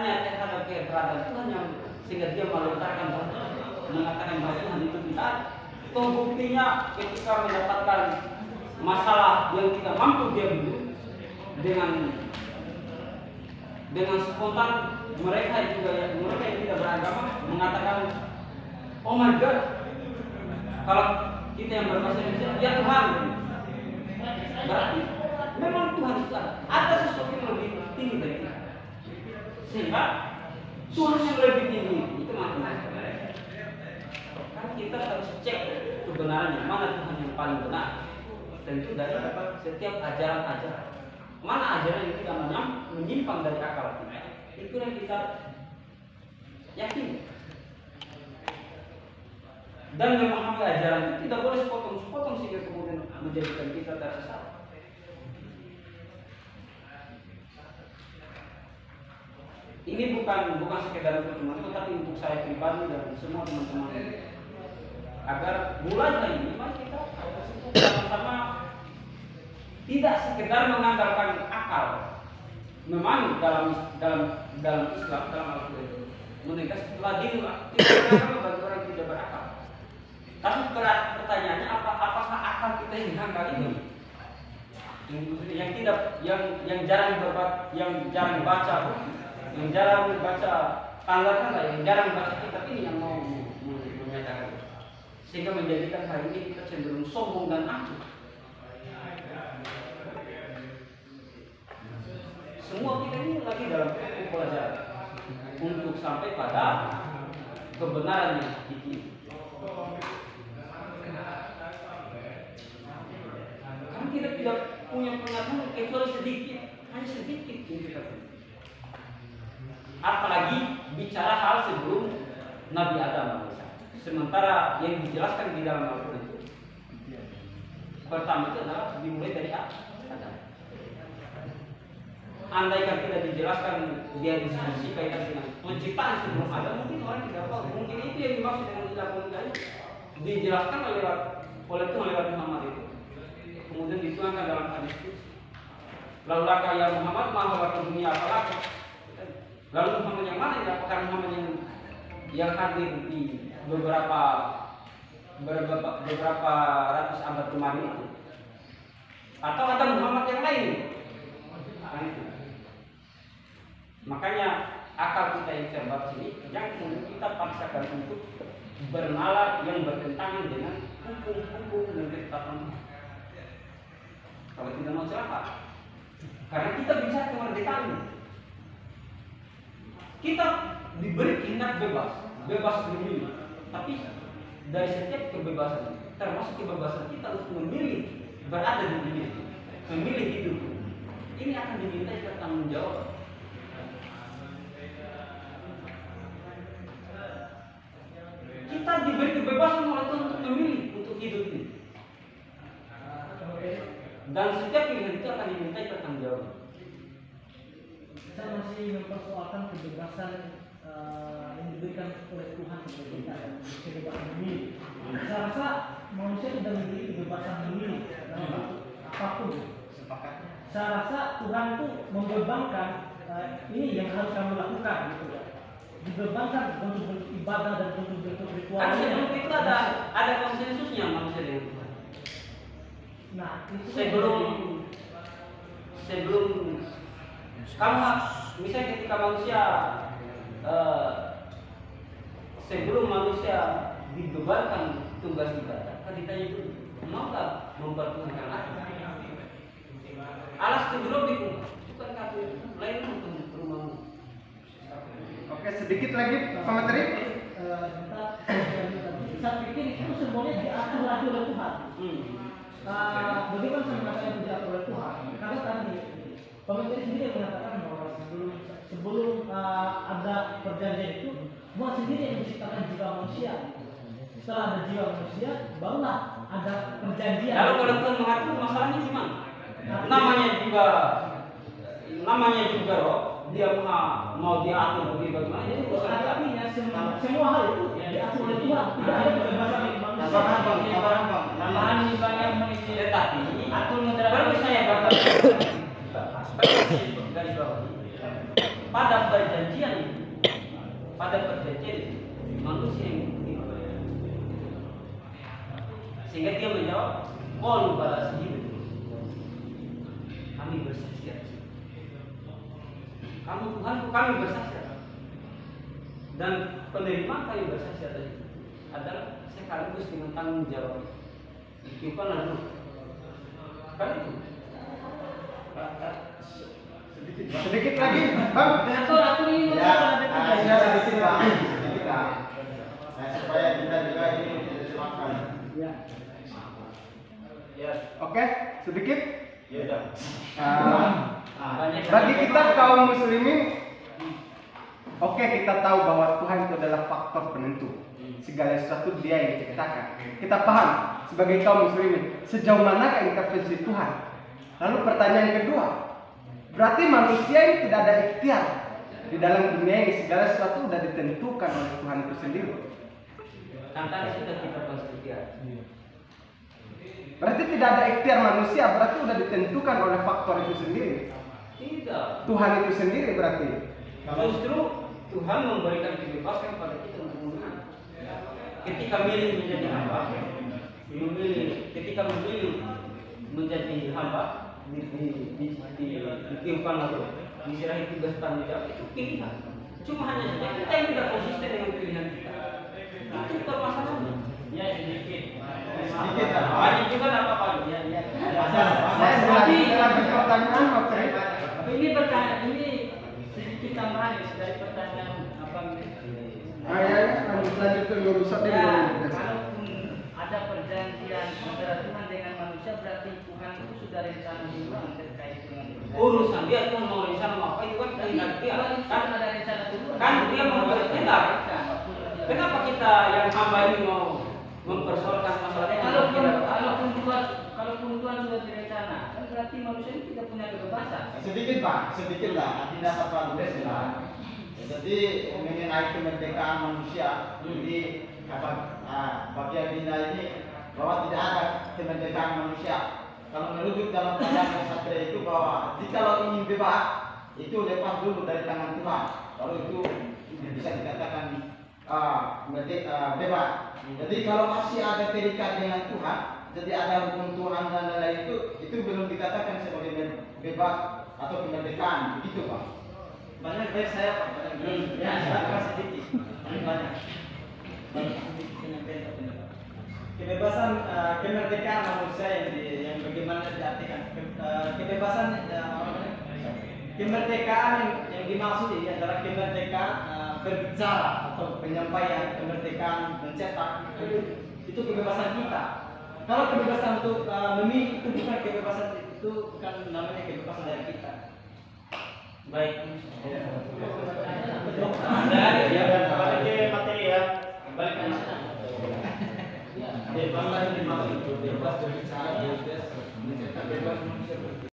terhadap keberadaan Tuhan yang sehingga dia melontarkan mengatakan bahwa Tuhan itu tidak. Buktinya ketika mendapatkan masalah yang tidak mampu dia dulu dengan spontan mereka yang tidak beragama mengatakan, oh my God, kalau kita yang berbahasa Indonesia, ya Tuhan, berarti memang Tuhan itu ada sesuatu yang lebih tinggi dari kita, sehingga Tuhan yang lebih tinggi itu maksudnya. Kan kita harus cek kebenarannya, mana Tuhan yang paling benar. Tentu dari setiap ajaran-ajaran. Mana ajaran yang tidak menyimpang dari akal kita, itu yang kita yakin. Dan memahami ajaran itu tidak boleh sepotong-sepotong sehingga kemudian menjadikan kita tersesat. Ini bukan sekedar untuk teman-teman, tapi untuk saya pribadi dan semua teman-teman, agar mulai hari ini mari kita sama-sama tidak sekedar mengandalkan akal. Memang dalam Islam, dalam Al-Quran menegaskan telah dilarang bagi orang yang tidak berakal. Tapi pertanyaannya apakah akal kita yang mengangkat ini? Yang jarang baca tanggal-tanggal, yang jarang baca kitab ini yang mau menyatakan, sehingga menjadikan hari ini kita cenderung sombong dan angkuh. Semua kita ini lagi dalam pelajaran untuk sampai pada kebenaran yang hakiki. Karena kita tidak punya pengetahuan kecuali sedikit, hanya sedikit yang kita punya. Apalagi bicara hal sebelum Nabi Adam. Sementara yang dijelaskan di dalam Al-Quran itu pertama itu adalah dimulai dari Adam. Andaikan tidak dijelaskan dia diskusi kaitan dengan penciptaan sebelum Adam, mungkin orang tidak tahu. Mungkin itu yang dimaksud dengan ilah komunikasi. Dijelaskan oleh Tuhan lewat Muhammad itu. Kemudian dituangkan dalam hadis itu. Lalu laka ya Muhammad, maha dunia apalagi. Lalu Muhammad yang mana? Apakah Muhammad yang hadir di beberapa ratus abad kemarin itu, atau ada Muhammad yang lain? Makanya akal kita yang terbatas ini yang kemudian kita paksakan untuk bernalar yang bertentangan dengan hukum-hukum dan ketetapan. Kalau tidak mau celaka, karena kita bicara kemerdekaan, kita diberi kehendak bebas memilih. Tapi dari setiap kebebasan, termasuk kebebasan kita untuk memilih berada di dunia, memilih hidup, ini akan dimintai bertanggung jawab. Kita diberi kebebasan oleh Tuhan untuk memilih untuk hidup ini, dan setiap pilihan itu akan dimintai bertanggung jawab. Saya masih mempersoalkan kebebasan yang diberikan oleh Tuhan kepada kita, kebebasan memilih. Saya rasa manusia tidak memiliki kebebasan memilih dalam apapun. Saya rasa Tuhan itu membebankan ini yang harus kamu lakukan, gitu ya. Dibebankan bentuk-bentuk ibadah dan bentuk-bentuk ritual. Kan sebelum itu ada konsensusnya manusia dengan Tuhan. Nah, itu sebelum kamu misalnya ketika manusia sebelum manusia dibebankan tugas ibadah, kan ditanya dulu, maukah mempertuhankan aku? Alas kedua bukan kamu lain untuk rumahmu. Oke, sedikit lagi Pak Menteri. Saya pikir itu semuanya diatur lagi oleh Tuhan. Bagaimana saya mengatakan diatur oleh Tuhan? Karena tadi Pak Menteri sendiri mengatakan bahwa sebelum ada perjanjian itu, Tuhan sendiri yang menciptakan jiwa manusia. Setelah ada jiwa manusia, barulah ada perjanjian. Lalu kalau Tuhan mengatur masalahnya gimana? Namanya juga roh, dia mau diatur bagaimana? Jadi artinya semua hal itu diatur oleh Tuhan. Tidak ada kebebasan manusia. Namanya banyak mengisi, tetapi baru saya baca dari bawah. pada perjanjian itu, manusia yang bukti. Sehingga dia menjawab, qalu bala syahidna. Kami bersaksi atas itu. Kamu Tuhanku, kami bersaksi atas. Dan penerimaan kami bersaksi atas itu adalah sekaligus dengan tanggung jawab. Kehidupan lalu. Kan itu. Sedikit lagi, Bang. Aku ini sedikit Bang. Nah, supaya kita juga ini tidak semakan. Ya. Ya, Oke, sedikit. ya udah. Bagi kita kaum muslimin, oke, kita tahu bahwa Tuhan itu adalah faktor penentu. Segala sesuatu Dia yang diciptakan. Kita paham sebagai kaum muslimin sejauh manakah intervensi Tuhan. Lalu pertanyaan kedua, berarti manusia ini tidak ada ikhtiar di dalam dunia ini, segala sesuatu sudah ditentukan oleh Tuhan itu sendiri. Kan tadi sudah kita bahas ikhtiar. Berarti tidak ada ikhtiar manusia, berarti sudah ditentukan oleh faktor itu sendiri. Tidak. Tuhan itu sendiri berarti. Justru Tuhan memberikan kebebasan pada kita untuk memilih. Ketika milih menjadi hamba, ketika memilih menjadi hamba di kehidupan lalu, diserahi tugas tanggung jawab, itu pilihan. Cuma hanya saja kita yang tidak konsisten dengan pilihan kita. Itu permasalahannya. Ya sedikit. Sedikit lah. Banyak juga apa apa. Saya lagi pertanyaan, oke. Ini pertanyaan ini sedikit tambahan dari pertanyaan apa Lanjut ke guru Ustadz ya, dulu. kalaupun ada perjanjian antara Tuhan dengan manusia, berarti Tuhan itu sudah rencana duluan terkait dengan Urusan dia Tuhan mau rencana apa itu kan kehendak dia. kan ada rencana duluan. Kan dia mau bertindak. Kenapa kita yang hamba ini mau mempersoalkan masalah itu? Kalaupun Tuhan sudah direncana, kan berarti manusia ini tidak punya kebebasan. Sedikit Pak, sedikit lah. Tidak apa-apa dulu lah. Jadi mengenai kemerdekaan manusia, jadi bagian Dina ini bahwa tidak ada kemerdekaan manusia. Kalau merujuk dalam pandangan Satria itu bahwa jika ingin bebas itu lepas dulu dari tangan Tuhan, baru itu bisa dikatakan bebas. Jadi kalau masih ada terikat dengan Tuhan, jadi ada hukum Tuhan dan lain-lain itu belum dikatakan sebagai bebas atau kemerdekaan, begitu Pak. Banyak baik saya Pak. Ya, saya sedikit. Banyak. Kebebasan kemerdekaan manusia yang bagaimana diartikan? Kebebasan kemerdekaan yang dimaksud ini adalah kemerdekaan berbicara atau penyampaian, kemerdekaan mencetak itu kebebasan kita. Kalau kebebasan untuk memilih itu bukan kebebasan, itu bukan namanya kebebasan dari kita. Baik. Ada ya, kembali ke materi ya. Kembali ke materi. Bebas dari bebas berbicara, bebas mencetak, bebas